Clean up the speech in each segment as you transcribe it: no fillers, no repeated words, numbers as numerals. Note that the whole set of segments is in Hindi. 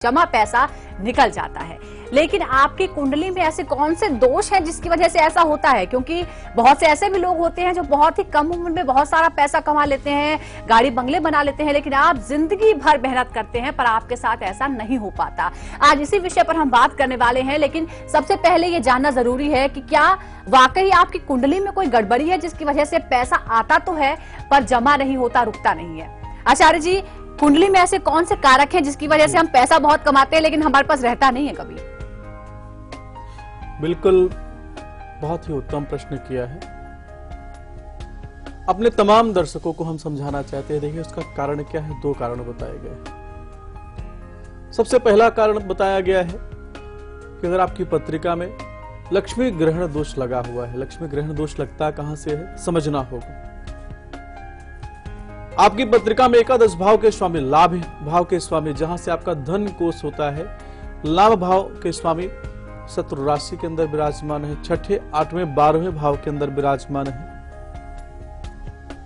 जमा पैसा निकल जाता है। लेकिन आपकी कुंडली में ऐसे कौन से दोष हैं जिसकी वजह से ऐसा होता है? क्योंकि बहुत से ऐसे भी लोग होते हैं जो बहुत ही कम उम्र में बहुत सारा पैसा कमा लेते हैं, गाड़ी बंगले बना लेते हैं, लेकिन आप जिंदगी भर मेहनत करते हैं पर आपके साथ ऐसा नहीं हो पाता। आज इसी विषय पर हम बात करने वाले हैं, लेकिन सबसे पहले ये जानना जरूरी है कि क्या वाकई आपकी कुंडली में कोई गड़बड़ी है जिसकी वजह से पैसा आता तो है पर जमा नहीं होता, रुकता नहीं है। आचार्य जी, कुंडली में ऐसे कौन से कारक हैं जिसकी वजह से हम पैसा बहुत कमाते हैं लेकिन हमारे पास रहता नहीं है कभी? बिल्कुल, बहुत ही उत्तम प्रश्न किया है। अपने तमाम दर्शकों को हम समझाना चाहते हैं। देखिए, उसका कारण क्या है? दो कारण बताए गए हैं। सबसे पहला कारण बताया गया है कि अगर आपकी पत्रिका में लक्ष्मी ग्रहण दोष लगा हुआ है। लक्ष्मी ग्रहण दोष लगता कहां से है, समझना होगा। आपकी पत्रिका में एकादश भाव के स्वामी, लाभ भाव के स्वामी, जहां से आपका धन कोष होता है, लाभ भाव के स्वामी शत्रु राशि के अंदर विराजमान है, छठे, आठवें, 12वें भाव के अंदर विराजमान है।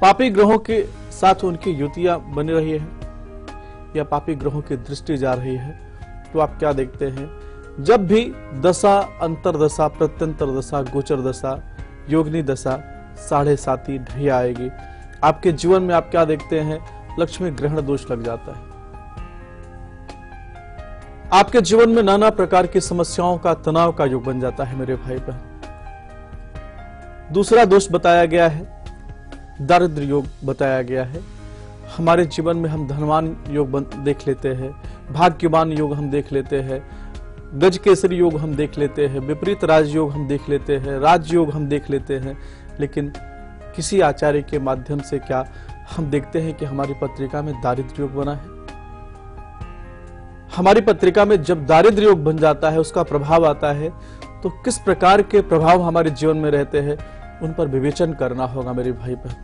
पापी ग्रहों के साथ उनकी युतियां बन रही है या पापी ग्रहों की दृष्टि जा रही है, तो आप क्या देखते हैं? जब भी दशा, अंतरदशा, प्रत्यंतर दशा, गोचर दशा, योगिनी दशा, 7.5 ढैया आएगी, आपके जीवन में आप क्या देखते हैं? लक्ष्मी ग्रहण दोष लग जाता है। आपके जीवन में नाना प्रकार की समस्याओं का, तनाव का योग बन जाता है मेरे भाई बहन। दूसरा दोष बताया गया है, दारिद्र्य योग बताया गया है। हमारे जीवन में हम धनवान योग देख लेते हैं, भाग्यवान योग हम देख लेते हैं, गज केसरी योग हम देख लेते हैं, विपरीत राजयोग हम देख लेते हैं, राजयोग हम देख लेते हैं, लेकिन किसी आचार्य के माध्यम से क्या हम देखते हैं कि हमारी पत्रिका में दारिद्र्य योग बना है? हमारी पत्रिका में जब दारिद्र्य योग बन जाता है, उसका प्रभाव आता है, तो किस प्रकार के प्रभाव हमारे जीवन में रहते हैं, उन पर विवेचन करना होगा मेरे भाई बहन।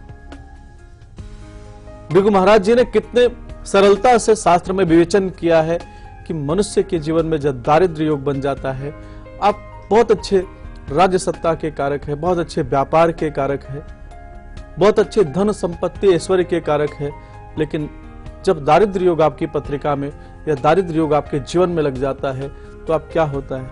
भृगु महाराज जी ने कितने सरलता से शास्त्र में विवेचन किया है कि मनुष्य के जीवन में जब दारिद्र्य योग बन जाता है, आप बहुत अच्छे राज्य सत्ता के कारक है, बहुत अच्छे व्यापार के कारक है, बहुत अच्छे धन संपत्ति ऐश्वर्य के कारक है, लेकिन जब दारिद्र्य योग आपकी पत्रिका में या दारिद्र्य योग आपके जीवन में लग जाता है, तो आप क्या होता है?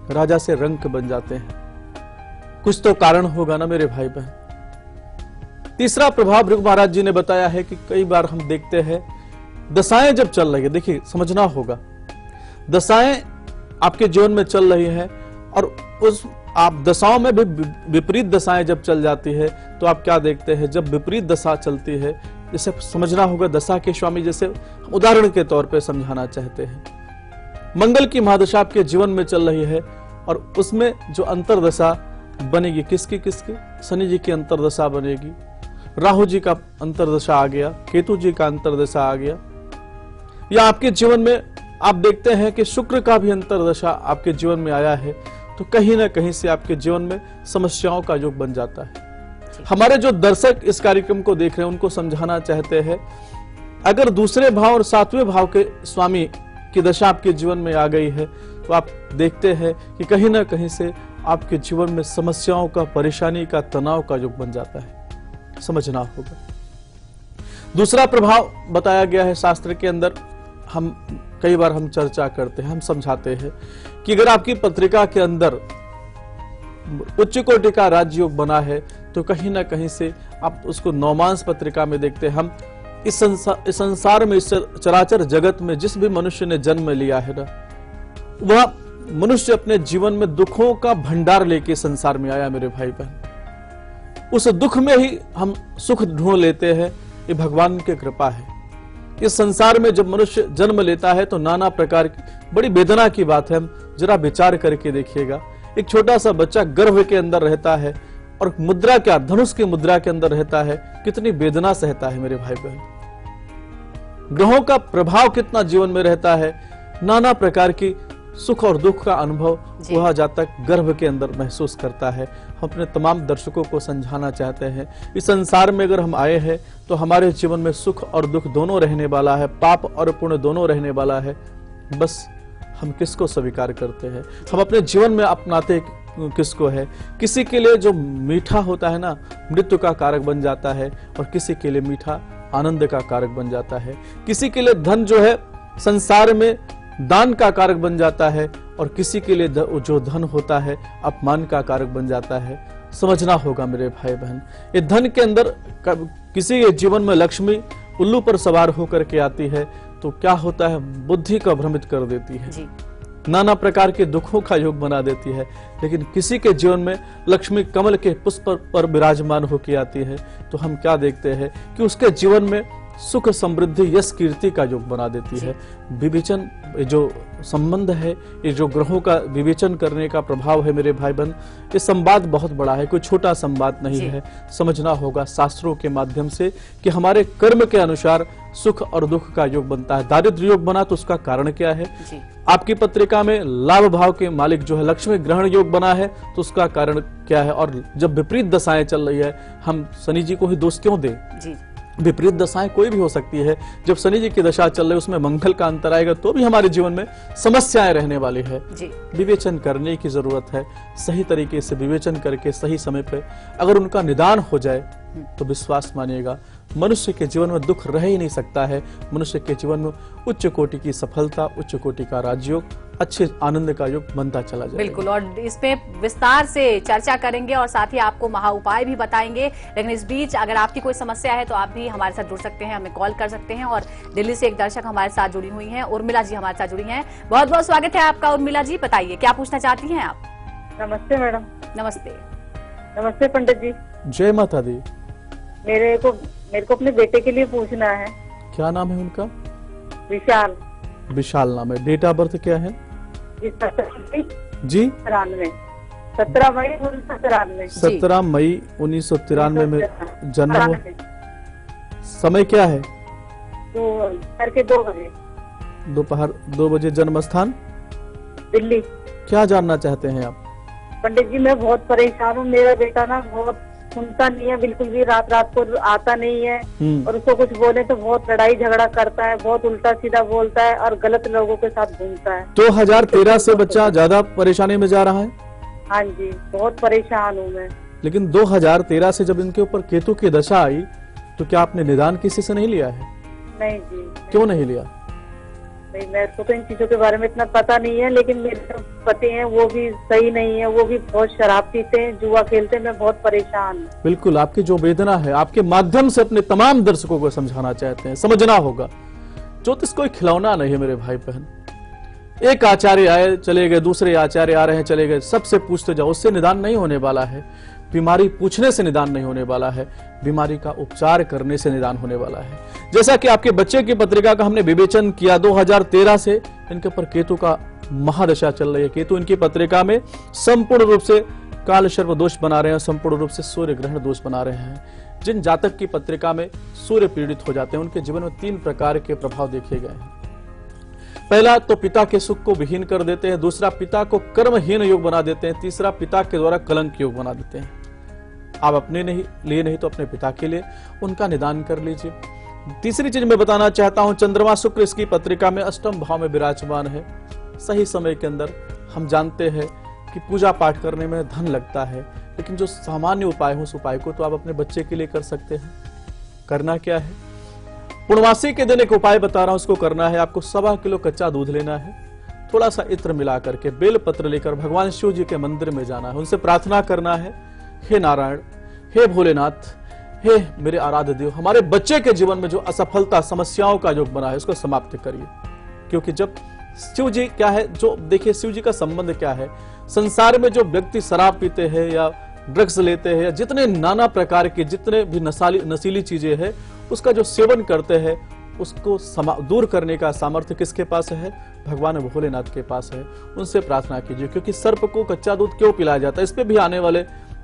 राजा से रंक बन जाते हैं। कुछ तो कारण होगा ना मेरे भाई बहन। तीसरा प्रभाव भृगु महाराज जी ने बताया है कि कई बार हम देखते हैं दशाएं जब चल रही है, देखिए समझना होगा, दशाएं आपके जीवन में चल रही है और उस आप दशाओं में भी विपरीत दशाएं जब चल जाती है, तो आप क्या देखते हैं? जब विपरीत दशा चलती है, जैसे समझना होगा दशा के स्वामी, जैसे उदाहरण के तौर पे समझाना चाहते हैं। मंगल की महादशा आपके जीवन में चल रही है और उसमें जो अंतरदशा बनेगी, किसकी किसकी? शनि जी की अंतरदशा बनेगी, राहु जी का अंतरदशा आ गया, केतु जी का अंतरदशा आ गया, या आपके जीवन में आप देखते हैं कि शुक्र का भी अंतरदशा आपके जीवन में आया है, तो कहीं ना कहीं से आपके जीवन में समस्याओं का योग बन जाता है। हमारे जो दर्शक इस कार्यक्रम को देख रहे हैं, उनको समझाना चाहते हैं, अगर दूसरे भाव और 7वें भाव के स्वामी की दशा आपके जीवन में आ गई है, तो आप देखते हैं कि कहीं ना कहीं से आपके जीवन में समस्याओं का, परेशानी का, तनाव का योग बन जाता है। समझना होगा। दूसरा प्रभाव बताया गया है शास्त्र के अंदर, हम कई बार हम चर्चा करते हैं, हम समझाते हैं कि अगर आपकी पत्रिका के अंदर उच्च कोटि का राजयोग बना है, तो कहीं ना कहीं से आप उसको नौमांस पत्रिका में देखते हैं। हम इस संसार में, इस चराचर जगत में जिस भी मनुष्य ने जन्म लिया है ना, वह मनुष्य अपने जीवन में दुखों का भंडार लेके संसार में आया मेरे भाई बहन। उस दुख में ही हम सुख ढूंढ लेते हैं, ये भगवान की कृपा है। इस संसार में जब मनुष्य जन्म लेता है तो नाना प्रकार की बड़ी वेदना की बात है। हम जरा विचार करके देखिएगा, एक छोटा सा बच्चा गर्भ के अंदर रहता है और मुद्रा क्या, धनुष की मुद्रा के अंदर रहता है, कितनी वेदना सहता है मेरे भाई बहन। ग्रहों का प्रभाव कितना जीवन में रहता है, नाना प्रकार की सुख और दुख का अनुभव वह जातक गर्भ के अंदर महसूस करता है। हम अपने तमाम दर्शकों को समझाना चाहते हैं, इस संसार में अगर हम आए हैं तो हमारे जीवन में सुख और दुख दोनों रहने वाला है, पाप और पुण्य दोनों रहने वाला है। बस हम किसको स्वीकार करते हैं, हम अपने जीवन में अपनाते किसको है। किसी के लिए जो मीठा होता है ना, मृत्यु का कारक बन जाता है, और किसी के लिए मीठा आनंद का कारक बन जाता है। किसी के लिए धन जो है संसार में दान का कारक बन जाता है, और किसी के लिए जो धन होता है अपमान का कारक बन जाता है। समझना होगा मेरे भाई बहन, ये धन के अंदर किसी के जीवन में लक्ष्मी उल्लू पर सवार होकर के आती है तो क्या होता है, बुद्धि को भ्रमित कर देती है जी। नाना प्रकार के दुखों का योग बना देती है। लेकिन किसी के जीवन में लक्ष्मी कमल के पुष्प पर विराजमान होकर आती है तो हम क्या देखते हैं कि उसके जीवन में सुख, समृद्धि, यश, कीर्ति का योग बना देती है। विवेचन जो संबंध है, ये जो ग्रहों का विवेचन करने का प्रभाव है मेरे भाई बहन, ये संवाद बहुत बड़ा है, कोई छोटा संवाद नहीं है। समझना होगा शास्त्रों के माध्यम से कि हमारे कर्म के अनुसार सुख और दुख का योग बनता है। दारिद्र्य योग बना तो उसका कारण क्या है? आपकी पत्रिका में लाभ भाव के मालिक जो है लक्ष्मी ग्रहण योग बना है तो उसका कारण क्या है? और जब विपरीत दशाएं चल रही है, हम शनि जी को ही दोष क्यों दें? विपरीत दशाएं कोई भी हो सकती है। जब शनि जी की दशा चल रही है उसमें मंगल का अंतर आएगा तो भी हमारे जीवन में समस्याएं रहने वाली है। विवेचन करने की जरूरत है। सही तरीके से विवेचन करके सही समय पे अगर उनका निदान हो जाए तो विश्वास मानिएगा मनुष्य के जीवन में दुख रह ही नहीं सकता है। मनुष्य के जीवन में उच्च कोटि की सफलता, उच्च कोटि का राजयोग, अच्छे आनंद का योग बनता चला जाएगा। बिल्कुल, और इस पे विस्तार से चर्चा करेंगे और साथ ही आपको महा उपाय भी बताएंगे। लेकिन इस बीच अगर आपकी कोई समस्या है तो आप भी हमारे साथ जुड़ सकते हैं, हमें कॉल कर सकते हैं। और दिल्ली से एक दर्शक हमारे साथ जुड़ी हुई हैं, उर्मिला जी हमारे साथ जुड़ी हैं। बहुत बहुत स्वागत है आपका उर्मिला जी, बताइए क्या पूछना चाहती हैं आप? नमस्ते मैडम। नमस्ते। नमस्ते पंडित जी। जय माता दी। मेरे को अपने बेटे के लिए पूछना है। क्या नाम है उनका? विशाल। विशाल नाम है। डेट ऑफ बर्थ क्या है जी? 17 मई 1993। 17 मई 1993 में जन्म हुआ। समय क्या है? दोपहर के 2 बजे। दोपहर 2 बजे। जन्म स्थान? दिल्ली। क्या जानना चाहते हैं आप? पंडित जी मैं बहुत परेशान हूँ। मेरा बेटा ना बहुत सुनता नहीं है बिल्कुल भी, रात को आता नहीं है और उसको कुछ बोले तो बहुत लड़ाई झगड़ा करता है, बहुत उल्टा सीधा बोलता है और गलत लोगों के साथ घूमता है। 2013 से बच्चा ज्यादा परेशानी में जा रहा है? हाँ जी, बहुत परेशान हूँ मैं। लेकिन 2013 से जब इनके ऊपर केतु की दशा आई तो क्या आपने निदान किसी से नहीं लिया है? नहीं जी। क्यों नहीं लिया? नहीं, मेरे को तो इन चीजों के बारे में इतना पता नहीं है, लेकिन मेरे जो पति हैं वो भी सही नहीं है, वो भी बहुत शराब पीते हैं, जुआ खेलते हैं। मैं बहुत परेशान हूँ। बिल्कुल, आपकी जो वेदना है आपके माध्यम से अपने तमाम दर्शकों को समझाना चाहते हैं। समझना होगा ज्योतिष कोई खिलौना नहीं है मेरे भाई बहन। एक आचार्य आए चले गए, दूसरे आचार्य आ रहे हैं चले गए, सबसे पूछते जाओ, उससे निदान नहीं होने वाला है। बीमारी पूछने से निदान नहीं होने वाला है, बीमारी का उपचार करने से निदान होने वाला है। जैसा कि आपके बच्चे की पत्रिका का हमने विवेचन किया, 2013 से इनके ऊपर केतु का महादशा चल रही है। केतु इनकी पत्रिका में संपूर्ण रूप से काल सर्प दोष बना रहे हैं, संपूर्ण रूप से सूर्य ग्रहण दोष बना रहे हैं। जिन जातक की पत्रिका में सूर्य पीड़ित हो जाते हैं उनके जीवन में 3 प्रकार के प्रभाव देखे गए हैं। पहला तो पिता के सुख को विहीन कर देते हैं, दूसरा पिता को कर्महीन योग बना देते हैं, तीसरा पिता के द्वारा कलंक योग बना देते हैं। आप अपने लिए नहीं तो अपने पिता के लिए उनका निदान कर लीजिए। तीसरी चीज मैं बताना चाहता हूं, चंद्रमा शुक्र इसकी पत्रिका में अष्टम भाव में विराजमान है। सही समय के अंदर हम जानते हैं कि पूजा पाठ करने में धन लगता है, लेकिन जो सामान्य उपाय हो उस उपाय को तो आप अपने बच्चे के लिए कर सकते हैं। करना क्या है? पूर्णमासी के दिन एक उपाय बता रहा हूं, उसको करना है। आपको 1.25 किलो कच्चा दूध लेना है, थोड़ा सा इत्र मिला करके बेल पत्र लेकर भगवान शिव जी के मंदिर में जाना है, उनसे प्रार्थना करना है, हे नारायण, हे भोलेनाथ, हे मेरे आराध्य देव, हमारे बच्चे के जीवन में जो असफलता समस्याओं का योग बना है उसको समाप्त करिए। क्योंकि जब शिव जी क्या है, जो देखिए शिव जी का संबंध क्या है, संसार में जो व्यक्ति शराब पीते हैं या ड्रग्स लेते हैं या जितने नाना प्रकार के जितने भी नशीली चीजें हैं उसका जो सेवन करते हैं उसको दूर करने का सामर्थ्य किसके पास है? भगवान भोलेनाथ के पास है। उनसे प्रार्थना कीजिए। क्योंकि सर्प को कच्चा दूध क्यों पिलाया जाता है, इस पे भी आने वाले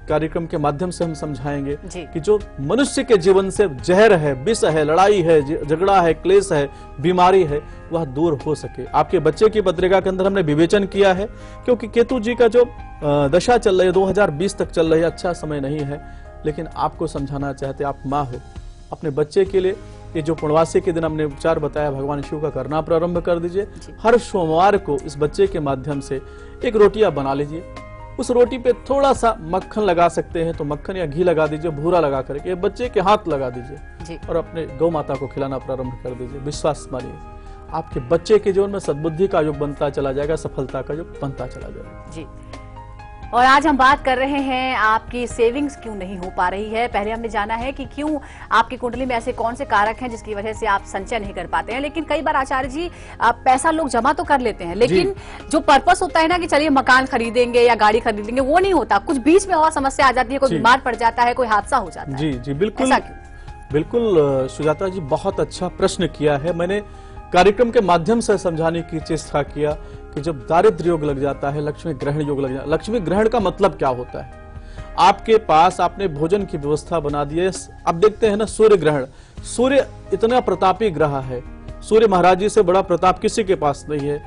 कार्यक्रम के माध्यम से हम समझाएंगे कि जो मनुष्य के जीवन से जहर है, विष है, लड़ाई है, झगड़ा है, क्लेश है, बीमारी है, वह दूर हो सके। आपके बच्चे की पत्रिका के अंदर हमने विवेचन किया है, क्योंकि केतु जी का जो दशा चल रही है 2020 तक चल रही है, अच्छा समय नहीं है। लेकिन आपको समझाना चाहते, आप माँ हो, अपने बच्चे के लिए ये जो पूर्णवासी के दिन हमने उपचार बताया भगवान शिव का करना प्रारंभ कर दीजिए। हर सोमवार को इस बच्चे के माध्यम से एक रोटियां बना लीजिए, उस रोटी पे थोड़ा सा मक्खन लगा सकते हैं तो मक्खन या घी लगा दीजिए, भूरा लगा करके बच्चे के हाथ लगा दीजिए और अपने गौ माता को खिलाना प्रारंभ कर दीजिए। विश्वास मानिए आपके बच्चे के जीवन में सद्बुद्धि का योग बनता चला जाएगा, सफलता का योग बनता चला जाएगा। जी। और आज हम बात कर रहे हैं आपकी सेविंग्स क्यों नहीं हो पा रही है। पहले हमने जाना है कि क्यों आपकी कुंडली में ऐसे कौन से कारक हैं जिसकी वजह से आप संचय नहीं कर पाते हैं। लेकिन कई बार आचार्य जी आप पैसा लोग जमा तो कर लेते हैं, लेकिन जो पर्पस होता है ना कि चलिए मकान खरीदेंगे या गाड़ी खरीदेंगे, वो नहीं होता। कुछ बीच में और समस्या आ जाती है, कोई बीमार पड़ जाता है, कोई हादसा हो जाता है। जी जी बिल्कुल, ऐसा क्यों? बिल्कुल सुजाता जी, बहुत अच्छा प्रश्न किया है। मैंने कार्यक्रम के माध्यम से समझाने की चेष्टा किया कि जब दारिद्र्य योग लग जाता है, लक्ष्मी ग्रहण योग लग जाता है। लक्ष्मी ग्रहण का मतलब क्या होता है? आपके पास आपने भोजन की व्यवस्था बना दी है। अब देखते हैं ना सूर्य ग्रहण, सूर्य इतना प्रतापी ग्रह है, सूर्य महाराज जी से बड़ा प्रताप किसी के पास नहीं है,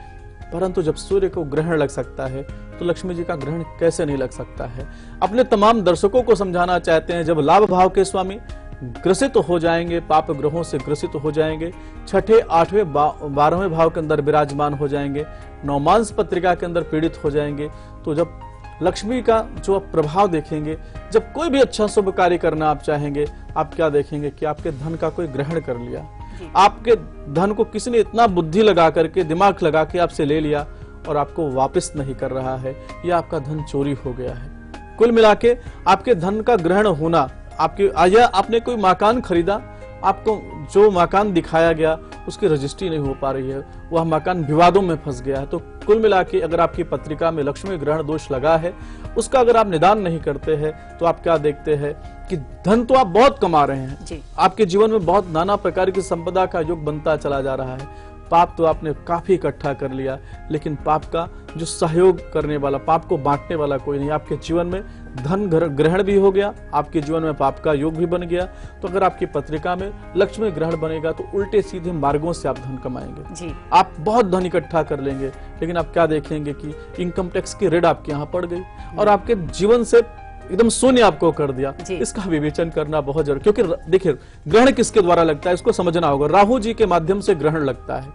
परंतु जब सूर्य को ग्रहण लग सकता है तो लक्ष्मी जी का ग्रहण कैसे नहीं लग सकता है। अपने तमाम दर्शकों को समझाना चाहते हैं, जब लाभ भाव के स्वामी ग्रसित हो जाएंगे, पाप ग्रहों से ग्रसित हो जाएंगे, छठे, आठवें, 12वें भाव के अंदर विराजमान हो जाएंगे, नवमांस पत्रिका के अंदर पीड़ित हो जाएंगे, तो जब लक्ष्मी का जो आप प्रभाव देखेंगे, जब कोई भी अच्छा शुभ कार्य करना आप चाहेंगे, आप क्या देखेंगे कि आपके धन का कोई ग्रहण कर लिया, आपके धन को किसी ने इतना बुद्धि लगा करके, दिमाग लगा के आपसे ले लिया और आपको वापस नहीं कर रहा है, या आपका धन चोरी हो गया है। कुल मिला के आपके धन का ग्रहण होना, आपके आया आपने कोई मकान खरीदा, आपको जो मकान दिखाया गया उसकी रजिस्ट्री नहीं हो पा रही है, वह मकान विवादों में फंस गया है। तो कुल मिला के अगर आपकी पत्रिका में लक्ष्मी ग्रहण दोष लगा है, उसका अगर आप निदान नहीं करते हैं तो आप क्या देखते हैं कि धन तो आप बहुत कमा रहे हैं, आपके जीवन में बहुत नाना प्रकार की संपदा का योग बनता चला जा रहा है, पाप तो आपने काफी इकट्ठा कर लिया, लेकिन पाप का जो सहयोग करने वाला, पाप को बांटने वाला कोई नहीं। आपके जीवन में धन ग्रहण भी हो गया, आपके जीवन में पाप का योग भी बन गया। तो अगर आपकी पत्रिका में लक्ष्मी ग्रहण बनेगा तो उल्टे सीधे मार्गों से आप धन कमाएंगे जी। आप बहुत धन इकट्ठा कर लेंगे, लेकिन आप क्या देखेंगे कि इनकम टैक्स की रेड आपके यहाँ पड़ गई और आपके जीवन से एकदम शून्य आपको कर दिया। इसका विवेचन करना बहुत जरूरी, क्योंकि देखिए ग्रहण किसके द्वारा लगता है इसको समझना होगा। राहु जी के माध्यम से ग्रहण लगता है,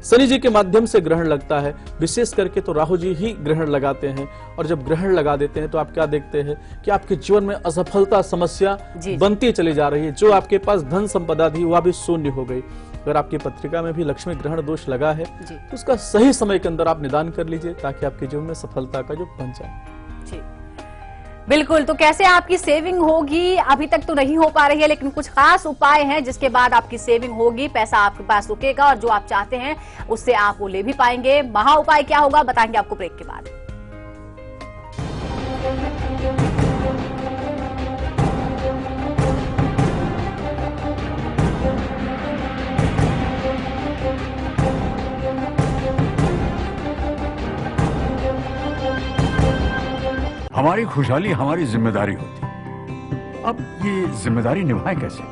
शनि जी के माध्यम से ग्रहण लगता है, विशेष करके तो राहु जी ही ग्रहण लगाते हैं। और जब ग्रहण लगा देते हैं तो आप क्या देखते हैं कि आपके जीवन में असफलता समस्या बनती चली जा रही है, जो आपके पास धन संपदा थी वह भी शून्य हो गई। अगर आपकी पत्रिका में भी लक्ष्मी ग्रहण दोष लगा है तो उसका सही समय के अंदर आप निदान कर लीजिए, ताकि आपके जीवन में सफलता का जो बन जाए। बिल्कुल। तो कैसे आपकी सेविंग होगी, अभी तक तो नहीं हो पा रही है, लेकिन कुछ खास उपाय हैं जिसके बाद आपकी सेविंग होगी, पैसा आपके पास रुकेगा और जो आप चाहते हैं उससे आप वो ले भी पाएंगे। महा उपाय क्या होगा बताएंगे आपको ब्रेक के बाद। हमारी खुशहाली हमारी जिम्मेदारी होती है। अब ये जिम्मेदारी निभाएं कैसे?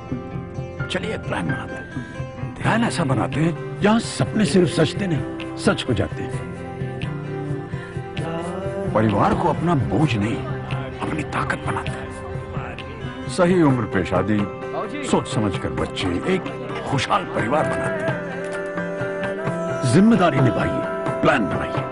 चलिए एक प्लान बनाते हैं। ध्यान ऐसा बनाते हैं जहां सपने सिर्फ सचते नहीं, सच हो जाते हैं। परिवार को अपना बोझ नहीं, अपनी ताकत बनाते हैं। सही उम्र पे शादी, सोच समझकर बच्चे, एक खुशहाल परिवार बनाते हैं। जिम्मेदारी निभाइए, प्लान बनाइए।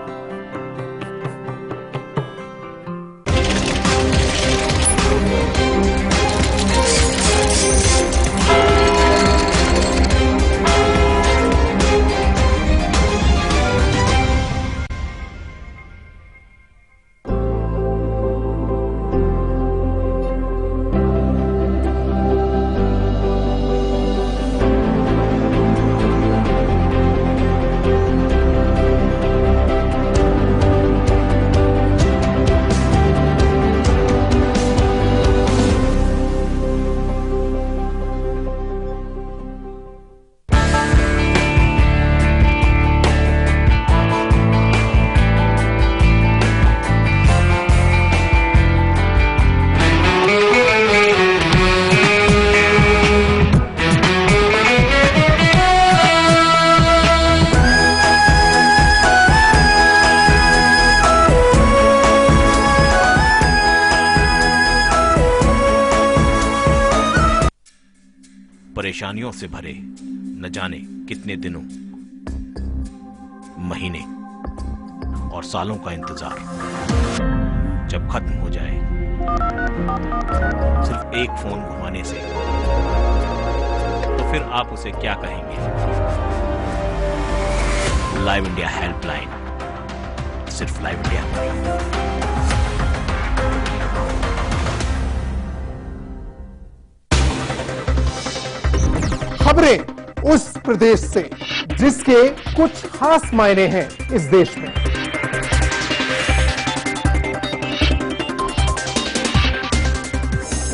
परेशानियों से भरे न जाने कितने दिनों, महीने और सालों का इंतजार जब खत्म हो जाए सिर्फ एक फोन घुमाने से, तो फिर आप उसे क्या कहेंगे? लाइव इंडिया हेल्पलाइन सिर्फ लाइव इंडिया पर। खबरें उस प्रदेश से जिसके कुछ खास मायने हैं इस देश में।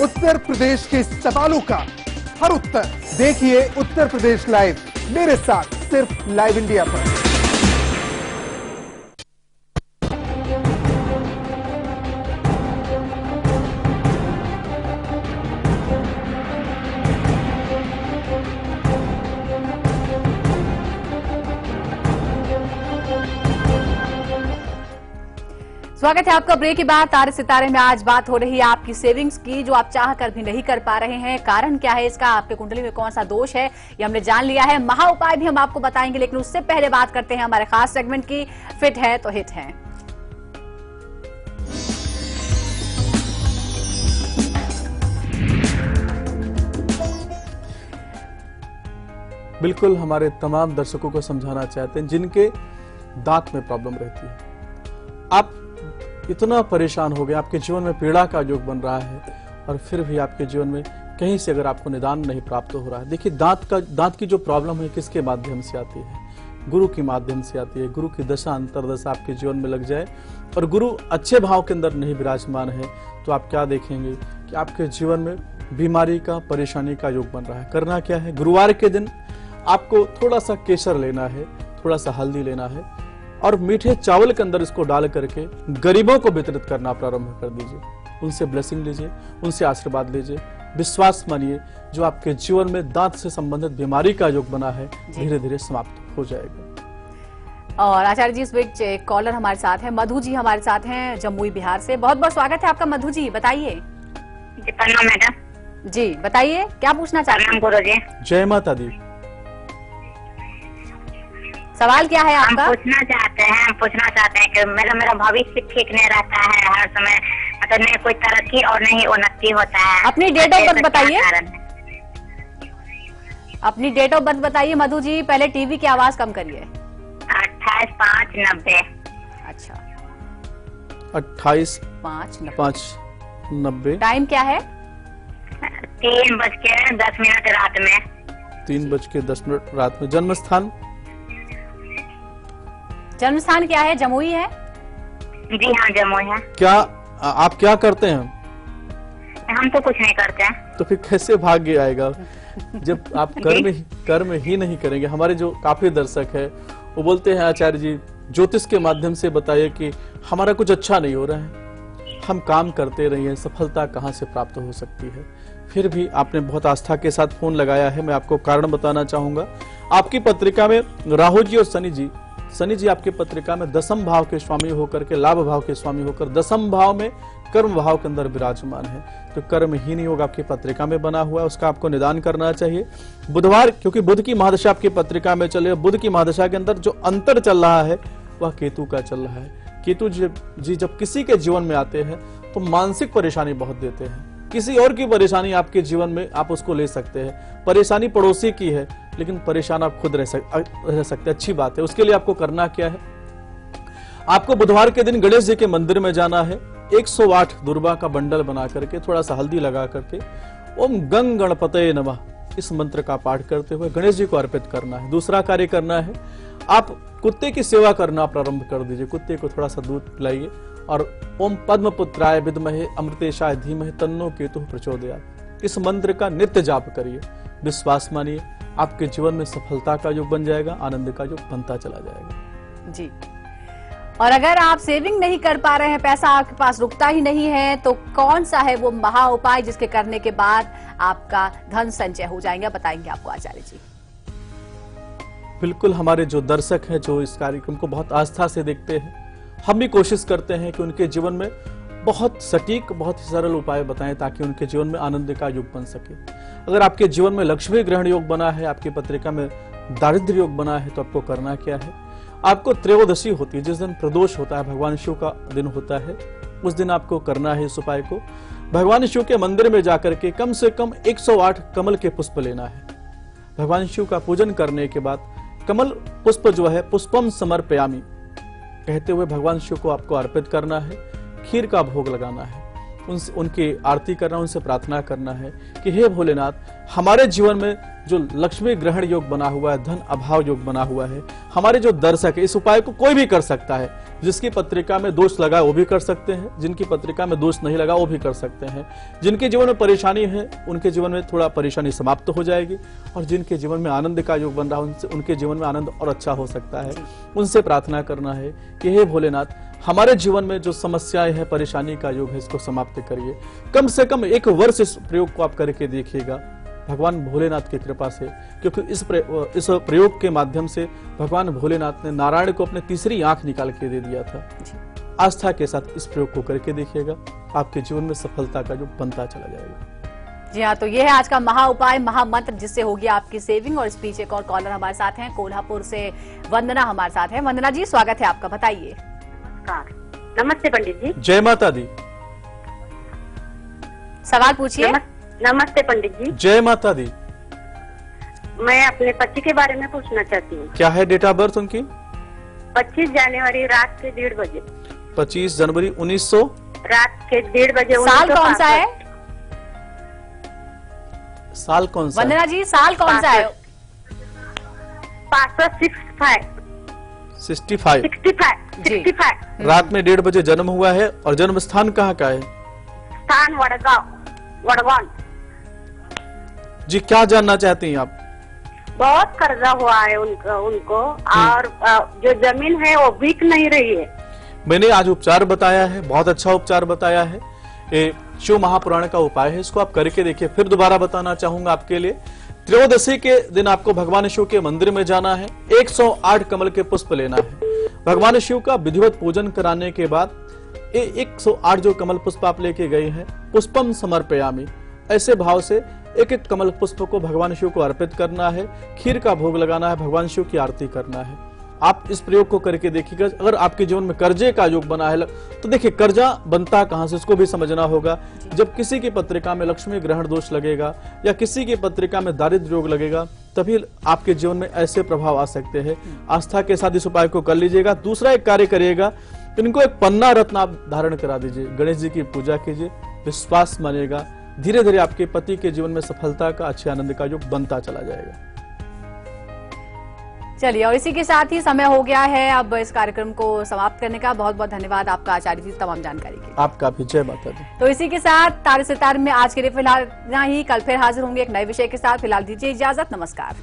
उत्तर प्रदेश के सवालों का हर उत्तर देखिए उत्तर प्रदेश लाइव मेरे साथ सिर्फ लाइव इंडिया पर। स्वागत है आपका ब्रेक के बाद तारे सितारे में। आज बात हो रही है आपकी सेविंग्स की, जो आप चाह कर भी नहीं कर पा रहे हैं। कारण क्या है इसका, आपके कुंडली में कौन सा दोष है, ये हमने जान लिया है। महा उपाय भी हम आपको बताएंगे, लेकिन उससे पहले बात करते हैं हमारे खास सेगमेंट की, फिट है तो हिट है। बिल्कुल हमारे तमाम दर्शकों को समझाना चाहते हैं जिनके दांत में प्रॉब्लम रहती है। आप इतना परेशान हो गए, आपके जीवन में पीड़ा का योग बन रहा है और फिर भी आपके जीवन में कहीं से अगर आपको निदान नहीं प्राप्त हो रहा है। देखिए दांत की जो प्रॉब्लम है किसके माध्यम से आती है, गुरु के माध्यम से आती है। गुरु की दशा अंतरदशा आपके जीवन में लग जाए और गुरु अच्छे भाव के अंदर नहीं विराजमान है तो आप क्या देखेंगे कि आपके जीवन में बीमारी का, परेशानी का योग बन रहा है। करना क्या है, गुरुवार के दिन आपको थोड़ा सा केसर लेना है, थोड़ा सा हल्दी लेना है और मीठे चावल के अंदर इसको डाल करके गरीबों को वितरित करना प्रारंभ कर दीजिए। उनसे ब्लेसिंग लीजिए, उनसे आशीर्वाद लीजिए। विश्वास मानिए, जो आपके जीवन में दांत से संबंधित बीमारी का योग बना है धीरे धीरे समाप्त हो जाएगा। और आचार्य जी, इस बीच एक कॉलर हमारे साथ है, मधु जी हमारे साथ हैं जमुई बिहार से। बहुत बहुत स्वागत है आपका मधु जी, बताइए। मैडम जी बताइए, क्या पूछना चाहते हैं? गुरु जी, जय माता दी। सवाल क्या है हम आपका? पूछना चाहते हैं कि मेरा भविष्य ठीक नहीं रहता है हर समय, मतलब नहीं कोई तरक्की और नहीं उन्नति होता है। अपनी डेट ऑफ बर्थ क्या बताइए। कारण है? अपनी डेट ऑफ बर्थ बताइए मधु जी। पहले टीवी की आवाज कम करिए। 28/5/90। अच्छा, 28/5/90। टाइम क्या है? 3:10 रात में। 3:10 रात में। जन्म स्थान? जन्म स्थान क्या है? जमुई है? जी हाँ, जमुई है। क्या आप क्या करते हैं? हम तो कुछ नहीं करते हैं। तो फिर कैसे भाग्य आएगा जब आप कर्म ही नहीं करेंगे। हमारे जो काफी दर्शक है वो बोलते हैं आचार्य जी ज्योतिष के माध्यम से बताइए कि हमारा कुछ अच्छा नहीं हो रहा है, हम काम करते रहिए, सफलता कहाँ से प्राप्त हो सकती है। फिर भी आपने बहुत आस्था के साथ फोन लगाया है। मैं आपको कारण बताना चाहूंगा। आपकी पत्रिका में राहु जी और शनि जी आपकी पत्रिका में दसम भाव के स्वामी होकर के, लाभ भाव के स्वामी होकर दसम भाव में कर्म भाव के अंदर विराजमान है। तो कर्म ही नहीं होगा आपकी पत्रिका में बना हुआ है, उसका आपको निदान करना चाहिए। बुधवार, क्योंकि बुध की महादशा आपकी पत्रिका में चले, बुध की महादशा के अंदर जो अंतर चल रहा है वह केतु का चल रहा है। केतु जी जब किसी के जीवन में आते हैं तो मानसिक परेशानी बहुत देते हैं। किसी और की परेशानी आपके जीवन में आप उसको ले सकते हैं, परेशानी पड़ोसी की है लेकिन परेशान आप खुद रह सकते। अच्छी बात है। उसके लिए आपको करना क्या है, आपको बुधवार के दिन गणेश जी के मंदिर में जाना है। 108 दुर्वा का बंडल बना करके, थोड़ा सा हल्दी लगा करके ओम गंग गणपतये नमः इस मंत्र का पाठ करते हुए गणेश जी को अर्पित करना है। दूसरा कार्य करना है, आप कुत्ते की सेवा करना प्रारंभ कर दीजिए। कुत्ते को थोड़ा सा दूध पिलाइए और ओम पद्मपुत्राय विद्महे अमृतेशाय धीमहि तन्नो केतुः प्रचोदयात् इस मंत्र का नित्य जाप करिए। विश्वास मानिए, आपके जीवन में सफलता का योग बन जाएगा, आनंद का योग बनता चला जाएगा। जी। और अगर आप सेविंग नहीं कर पा रहे हैं, पैसा आपके पास रुकता ही नहीं है, तो कौन सा है वो महा उपाय जिसके करने के बाद आपका धन संचय हो जाएगा, बताएंगे आपको आचार्य जी। बिल्कुल, हमारे जो दर्शक हैं जो इस कार्यक्रम को बहुत आस्था से देखते हैं, हम भी कोशिश करते हैं कि उनके जीवन में बहुत सटीक, बहुत ही सरल उपाय बताएं ताकि उनके जीवन में आनंद का योग बन सके। अगर आपके जीवन में लक्ष्मी ग्रहण योग बना है, आपकी पत्रिका में दारिद्र्य योग बना है, तो आपको करना क्या है, आपको त्रयोदशी होती है, जिस दिन प्रदोष होता है, भगवान शिव का दिन होता है, उस दिन आपको करना है इस उपाय को। भगवान शिव के मंदिर में जाकर के कम से कम 108 कमल के पुष्प लेना है। भगवान शिव का पूजन करने के बाद कमल पुष्प जो है पुष्पम समर्पयामि कहते हुए भगवान शिव को आपको अर्पित करना है, खीर का भोग लगाना है, उनकी आरती करना, उनसे प्रार्थना करना है कि हे भोलेनाथ, हमारे जीवन में जो लक्ष्मी ग्रहण योग बना हुआ है, धन अभाव योग बना हुआ है, हमारे जो दर्शक है, इस उपाय को कोई भी कर सकता है। जिसकी पत्रिका में दोष लगा वो भी कर सकते हैं, जिनकी पत्रिका में दोष नहीं लगा वो भी कर सकते हैं। जिनके जीवन में परेशानी है उनके जीवन में थोड़ा परेशानी समाप्त हो जाएगी, और जिनके जीवन में आनंद का योग बन रहा है उनके जीवन में आनंद और अच्छा हो सकता है। उनसे प्रार्थना करना है कि हे भोलेनाथ, हमारे जीवन में जो समस्याएं हैं, परेशानी का योग है, इसको समाप्त करिए। कम से कम 1 वर्ष इस प्रयोग को आप करके देखिएगा भगवान भोलेनाथ की कृपा से, क्योंकि इस प्रयोग के माध्यम से भगवान भोलेनाथ ने नारायण को अपने तीसरी आंख निकाल के दे दिया था। आस्था के साथ इस प्रयोग को करके देखिएगा, आपके जीवन में सफलता का योग बनता चला जाएगा। जी हाँ, तो ये है आज का महा उपाय, महामंत्र, जिससे होगी आपकी सेविंग। और इस बीच एक और कॉलर हमारे साथ हैं, कोल्हापुर से वंदना हमारे साथ है। वंदना जी, स्वागत है आपका, बताइए। नमस्ते पंडित जी। जय माता दी। सवाल पूछिए। नमस्ते पंडित जी। जय माता दी। मैं अपने पति के बारे में पूछना चाहती हूँ। क्या है डेट ऑफ बर्थ उनकी? 25 जनवरी रात के 1:30 बजे। 25 जनवरी 1900 रात के 1:30 बजे। साल कौन सा है? साल कौन सा? वंदना जी, साल कौन सा है? 65। रात में 1:30 बजे जन्म हुआ है, और जन्म स्थान कहाँ का है? स्थान वडगांव। जी, क्या जानना चाहती हैं आप? बहुत कर्जा हुआ है उनको और जो जमीन है वो बिक नहीं रही है। मैंने आज उपचार बताया है, बहुत अच्छा उपचार बताया है। ये शिव महापुराण का उपाय है, इसको आप करके देखिए। फिर दोबारा बताना चाहूंगा आपके लिए, त्रयोदशी के दिन आपको भगवान शिव के मंदिर में जाना है, 108 कमल के पुष्प लेना है। भगवान शिव का विधिवत पूजन कराने के बाद 108 जो कमल पुष्प आप लेके गए हैं, पुष्पम समर्पयामि, ऐसे भाव से एक कमल पुष्प को भगवान शिव को अर्पित करना है, खीर का भोग लगाना है, भगवान शिव की आरती करना है। आप इस प्रयोग को करके देखिएगा। अगर आपके जीवन में कर्जे का योग बना है तो देखिए, कर्जा बनता कहां से, उसको भी समझना होगा। जब किसी की पत्रिका में लक्ष्मी ग्रहण दोष लगेगा या किसी की पत्रिका में दारिद्र्य योग लगेगा, तभी आपके जीवन में ऐसे प्रभाव आ सकते हैं। आस्था के साथ इस उपाय को कर लीजिएगा। दूसरा एक कार्य करिएगा, इनको एक पन्ना रत्न आप धारण करा दीजिए, गणेश जी की पूजा कीजिए, विश्वास मानेगा, धीरे धीरे आपके पति के जीवन में सफलता का, अच्छे आनंद का योग बनता चला जाएगा। चलिए, और इसी के साथ ही समय हो गया है अब इस कार्यक्रम को समाप्त करने का। बहुत बहुत धन्यवाद आपका आचार्य जी, तमाम जानकारी के लिए। आपका भी जय माता दी। तो इसी के साथ तारे सितारे में आज के लिए फिलहाल इतना ही। कल फिर हाजिर होंगे एक नए विषय के साथ। फिलहाल दीजिए इजाजत, नमस्कार।